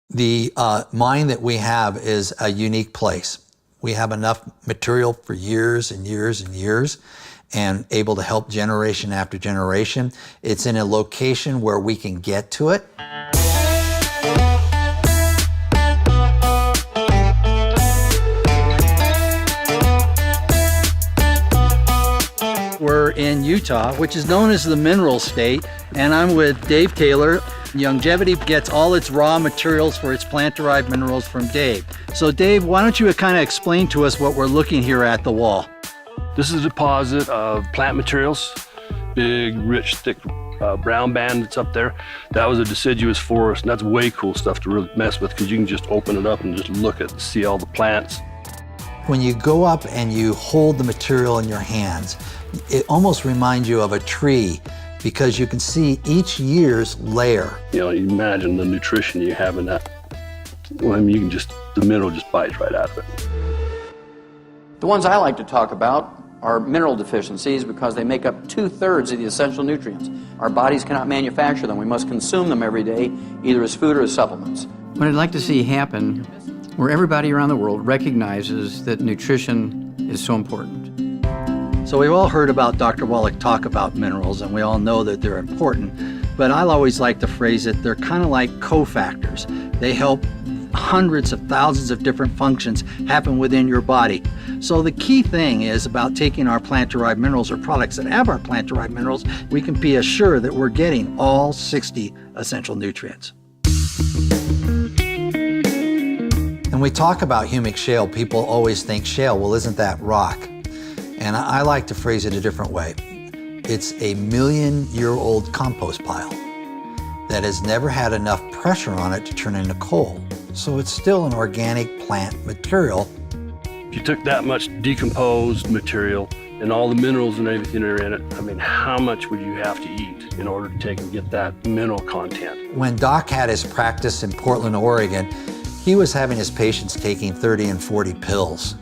The mine that we have is a unique place. We have enough material for years and years and years and able to help generation after generation. It's in a location where we can get to it. We're in Utah, which is known as the mineral state, and I'm with Dave Taylor. Youngevity gets all its raw materials for its plant-derived minerals from Dave. So Dave, why don't you kind of explain to us what we're looking here at the wall? This is a deposit of plant materials, big, rich, thick brown band that's up there. That was a deciduous forest, and that's way cool stuff to really mess with because you can just open it up and just look at and see all the plants. When you go up and you hold the material in your hands, it almost reminds you of a tree because you can see each year's layer. You know, you imagine the nutrition you have in that. Well, I mean, you can just, the mineral just bites right out of it. The ones I like to talk about are mineral deficiencies because they make up 2/3 of the essential nutrients. Our bodies cannot manufacture them. We must consume them every day, either as food or as supplements. What I'd like to see happen, where everybody around the world recognizes that nutrition is so important. So we've all heard about Dr. Wallach talk about minerals, and we all know that they're important, but I always like to phrase it, they're kind of like cofactors. They help hundreds of thousands of different functions happen within your body. So the key thing is about taking our plant-derived minerals or products that have our plant-derived minerals, we can be assured that we're getting all 60 essential nutrients. When we talk about humic shale, people always think shale, well, isn't that rock? And I like to phrase it a different way. It's a million-year-old compost pile that has never had enough pressure on it to turn into coal. So it's still an organic plant material. If you took that much decomposed material and all the minerals and everything that are in it, I mean, how much would you have to eat in order to take and get that mineral content? When Doc had his practice in Portland, Oregon, he was having his patients taking 30 and 40 pills,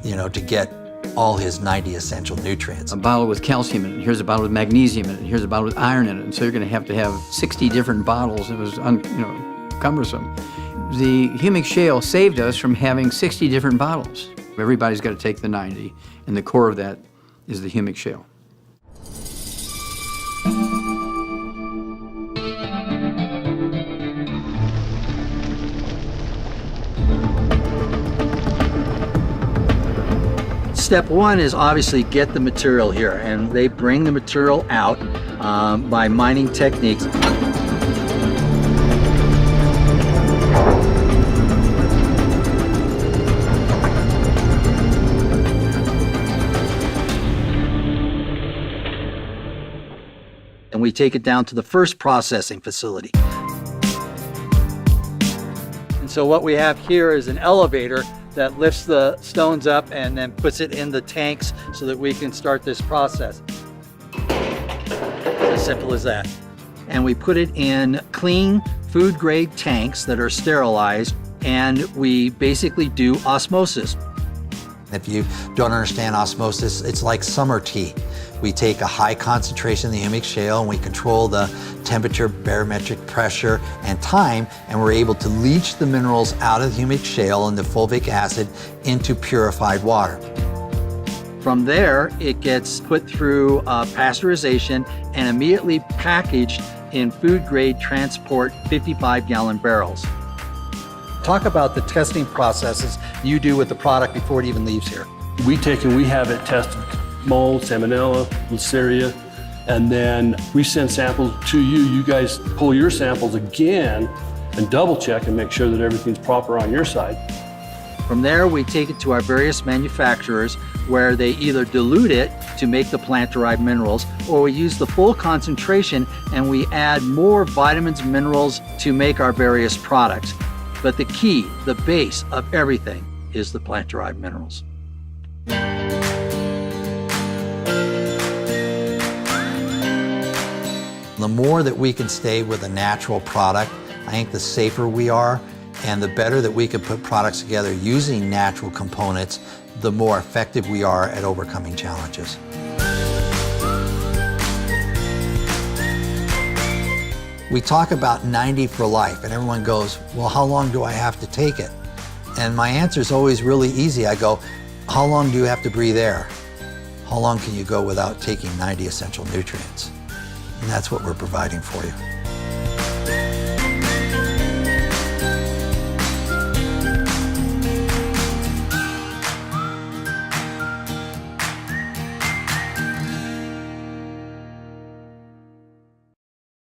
you know, to get all his 90 essential nutrients. A bottle with calcium in it, here's a bottle with magnesium in it, here's a bottle with iron in it, and so you're going to have 60 different bottles. It was cumbersome. The humic shale saved us from having 60 different bottles. Everybody's got to take the 90, and the core of that is the humic shale. Step one is obviously get the material here, and they bring the material out by mining techniques. And we take it down to the first processing facility. And so what we have here is an elevator that lifts the stones up and then puts it in the tanks so that we can start this process. As simple as that. And we put it in clean food grade tanks that are sterilized, and we basically do osmosis. If you don't understand osmosis, it's like summer tea. We take a high concentration of the humic shale and we control the temperature, barometric pressure, and time, and we're able to leach the minerals out of the humic shale and the fulvic acid into purified water. From there, it gets put through pasteurization and immediately packaged in food-grade transport 55-gallon barrels. Talk about the testing processes you do with the product before it even leaves here. We take and we have it tested, mold, salmonella, listeria, and then we send samples to you. You guys pull your samples again and double check and make sure that everything's proper on your side. From there, we take it to our various manufacturers where they either dilute it to make the plant-derived minerals, or we use the full concentration and we add more vitamins and minerals to make our various products. But the key, the base of everything, is the plant-derived minerals. The more that we can stay with a natural product, I think the safer we are, and the better that we can put products together using natural components, the more effective we are at overcoming challenges. We talk about 90 for life, and everyone goes, well, how long do I have to take it? And my answer is always really easy. I go, how long do you have to breathe air? How long can you go without taking 90 essential nutrients? And that's what we're providing for you.